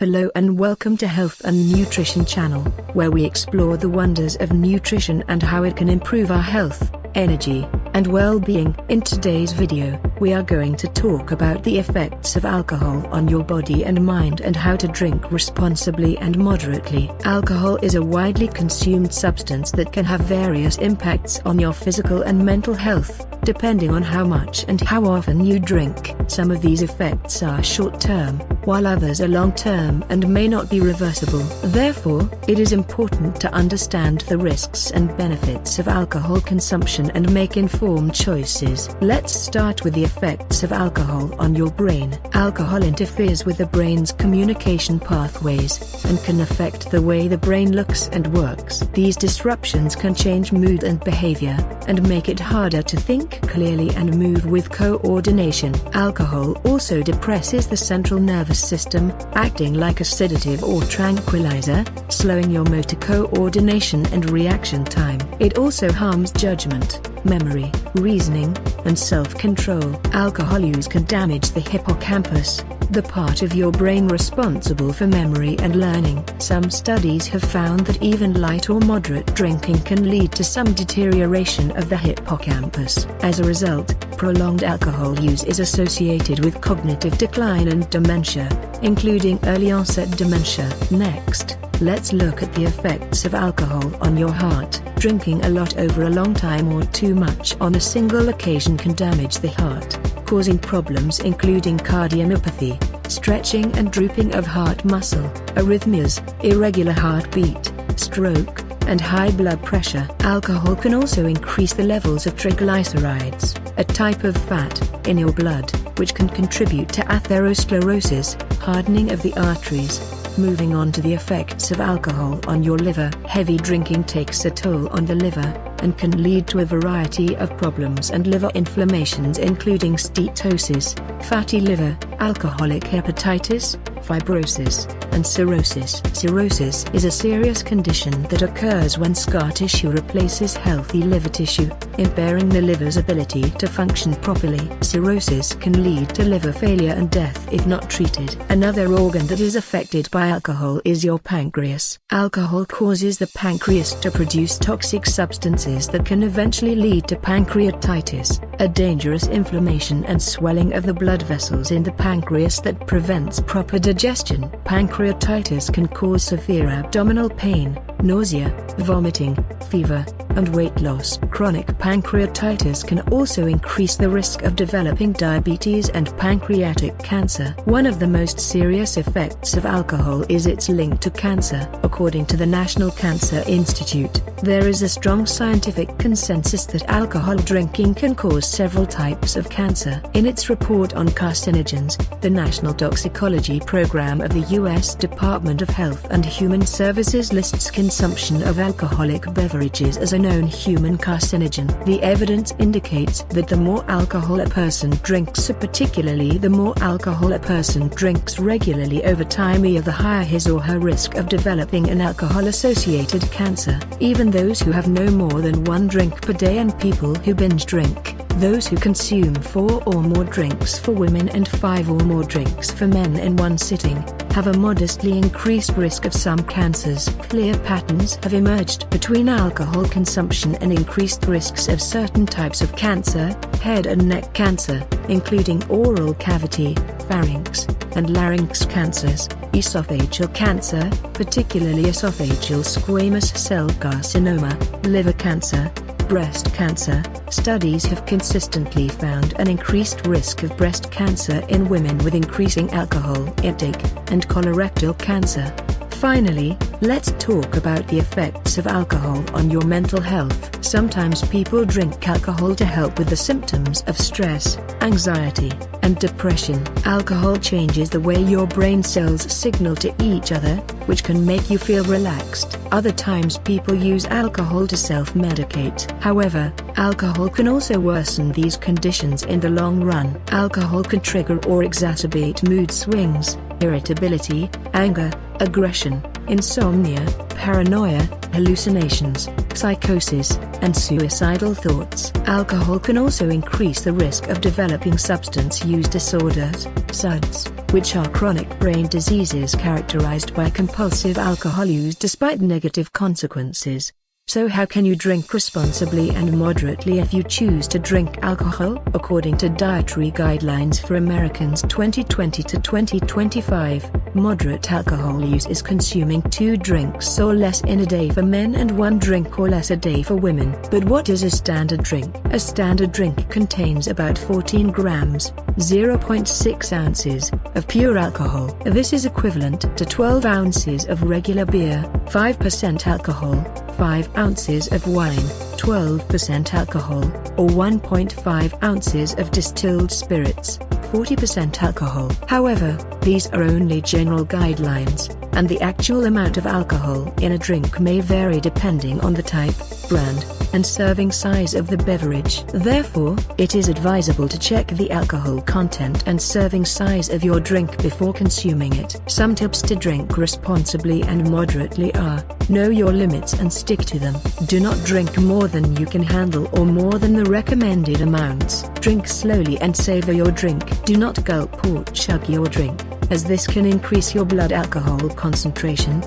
Hello and welcome to Health and Nutrition channel, where we explore the wonders of nutrition and how it can improve our health, energy, and well-being. In today's video, we are going to talk about the effects of alcohol on your body and mind and how to drink responsibly and moderately. Alcohol is a widely consumed substance that can have various impacts on your physical and mental health, depending on how much and how often you drink. Some of these effects are short-term, while others are long-term and may not be reversible. Therefore, it is important to understand the risks and benefits of alcohol consumption and make informed choices. Let's start with the effects of alcohol on your brain. Alcohol interferes with the brain's communication pathways and can affect the way the brain looks and works. These disruptions can change mood and behavior, and make it harder to think clearly and move with coordination. Alcohol also depresses the central nervous system, acting like a sedative or tranquilizer, slowing your motor coordination and reaction time. It also harms judgment, memory, reasoning, and self-control. Alcohol use can damage the hippocampus, the part of your brain responsible for memory and learning. Some studies have found that even light or moderate drinking can lead to some deterioration of the hippocampus. As a result, prolonged alcohol use is associated with cognitive decline and dementia, including early onset dementia. Next, let's look at the effects of alcohol on your heart. Drinking a lot over a long time or too much on a single occasion can damage the heart, causing problems including cardiomyopathy, stretching and drooping of heart muscle, arrhythmias, irregular heartbeat, stroke, and high blood pressure. Alcohol can also increase the levels of triglycerides, a type of fat, in your blood, which can contribute to atherosclerosis, hardening of the arteries. Moving on to the effects of alcohol on your liver. Heavy drinking takes a toll on the liver, and can lead to a variety of problems and liver inflammations including steatosis, fatty liver, alcoholic hepatitis, fibrosis, and cirrhosis. Cirrhosis is a serious condition that occurs when scar tissue replaces healthy liver tissue, impairing the liver's ability to function properly. Cirrhosis can lead to liver failure and death if not treated. Another organ that is affected by alcohol is your pancreas. Alcohol causes the pancreas to produce toxic substances that can eventually lead to pancreatitis, a dangerous inflammation and swelling of the blood vessels in the pancreas that prevents proper digestion. Pancreatitis can cause severe abdominal pain, nausea, vomiting, fever, and weight loss. Chronic pancreatitis can also increase the risk of developing diabetes and pancreatic cancer. One of the most serious effects of alcohol is its link to cancer. According to the National Cancer Institute, there is a strong scientific consensus that alcohol drinking can cause several types of cancer. In its report on carcinogens, the National Toxicology Program of the U.S. Department of Health and Human Services lists consumption of alcoholic beverages as a known human carcinogen. The evidence indicates that the more alcohol a person drinks, particularly the more alcohol a person drinks regularly over time, the higher his or her risk of developing an alcohol-associated cancer. Even those who have no more than one drink per day and people who binge drink, those who consume 4 or more drinks for women and 5 or more drinks for men in one sitting, have a modestly increased risk of some cancers. Clear patterns have emerged between alcohol consumption and increased risks of certain types of cancer, head and neck cancer, including oral cavity, pharynx, and larynx cancers, esophageal cancer, particularly esophageal squamous cell carcinoma, liver cancer, breast cancer. Studies have consistently found an increased risk of breast cancer in women with increasing alcohol intake, and colorectal cancer. Finally, let's talk about the effects of alcohol on your mental health. Sometimes people drink alcohol to help with the symptoms of stress, anxiety, and depression. Alcohol changes the way your brain cells signal to each other, which can make you feel relaxed. Other times people use alcohol to self-medicate. However, alcohol can also worsen these conditions in the long run. Alcohol can trigger or exacerbate mood swings, irritability, anger, aggression, insomnia, paranoia, hallucinations, psychosis, and suicidal thoughts. Alcohol can also increase the risk of developing substance use disorders, SUDs, which are chronic brain diseases characterized by compulsive alcohol use despite negative consequences. So how can you drink responsibly and moderately if you choose to drink alcohol? According to Dietary Guidelines for Americans 2020 to 2025, moderate alcohol use is consuming 2 drinks or less in a day for men and 1 drink or less a day for women. But what is a standard drink? A standard drink contains about 14 grams, 0.6 ounces, of pure alcohol. This is equivalent to 12 ounces of regular beer, 5% alcohol, 5 ounces of wine, 12% alcohol, or 1.5 ounces of distilled spirits, 40% alcohol. However, these are only general guidelines, and the actual amount of alcohol in a drink may vary depending on the type, brand, and serving size of the beverage. Therefore, it is advisable to check the alcohol content and serving size of your drink before consuming it. Some tips to drink responsibly and moderately are: know your limits and stick to them. Do not drink more than you can handle or more than the recommended amounts. Drink slowly and savor your drink. Do not gulp or chug your drink, as this can increase your blood alcohol concentration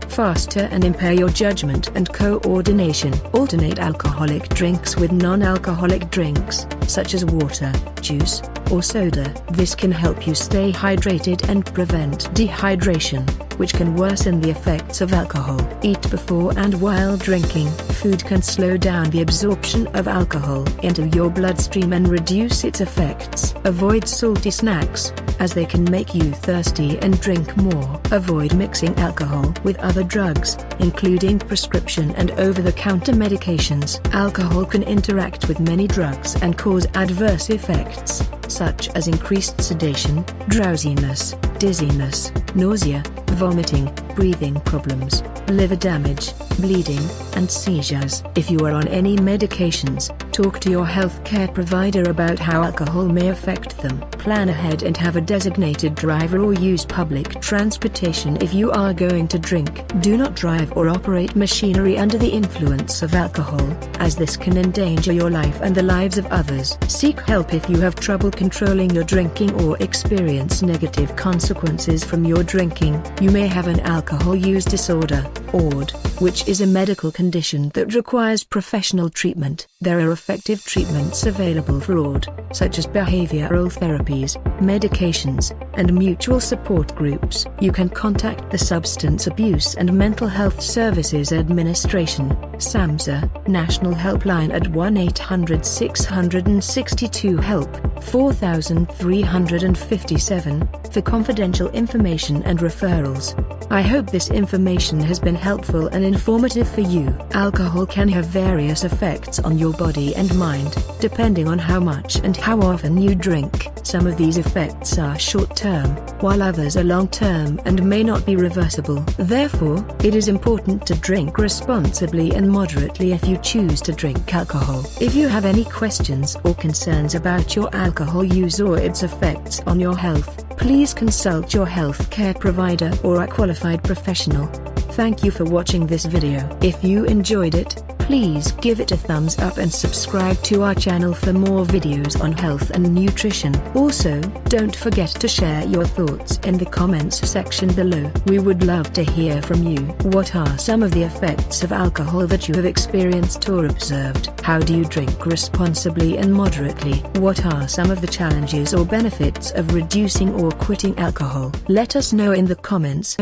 faster and impair your judgment and coordination. Alternate alcoholic drinks with non-alcoholic drinks, such as water, juice, or soda. This can help you stay hydrated and prevent dehydration, which can worsen the effects of alcohol. Eat before and while drinking. Food can slow down the absorption of alcohol into your bloodstream and reduce its effects. Avoid salty snacks, as they can make you thirsty and drink more. Avoid mixing alcohol with other drugs, including prescription and over-the-counter medications. Alcohol can interact with many drugs and cause adverse effects, such as increased sedation, drowsiness, dizziness, nausea, vomiting, breathing problems, liver damage, bleeding, and seizures. If you are on any medications, talk to your healthcare provider about how alcohol may affect them. Plan ahead and have a designated driver or use public transportation if you are going to drink. Do not drive or operate machinery under the influence of alcohol, as this can endanger your life and the lives of others. Seek help if you have trouble controlling your drinking or experience negative consequences from your drinking. You may have an alcohol use disorder, OUD, which is a medical condition that requires professional treatment. There are effective treatments available for OUD, such as behavioral therapies, medications, and mutual support groups. You can contact the Substance Abuse and Mental Health Services Administration, SAMHSA, National Helpline at 1-800-662-HELP, 4357, for confidential information and referrals. I hope this information has been helpful and informative for you. Alcohol can have various effects on your body and mind, depending on how much and how often you drink. Some of these effects are short-term, while others are long-term and may not be reversible. Therefore, it is important to drink responsibly and moderately if you choose to drink alcohol. If you have any questions or concerns about your alcohol use or its effects on your health, please consult your healthcare provider or a qualified professional. Thank you for watching this video. If you enjoyed it, please give it a thumbs up and subscribe to our channel for more videos on health and nutrition. Also, don't forget to share your thoughts in the comments section below. We would love to hear from you. What are some of the effects of alcohol that you have experienced or observed? How do you drink responsibly and moderately? What are some of the challenges or benefits of reducing or quitting alcohol? Let us know in the comments.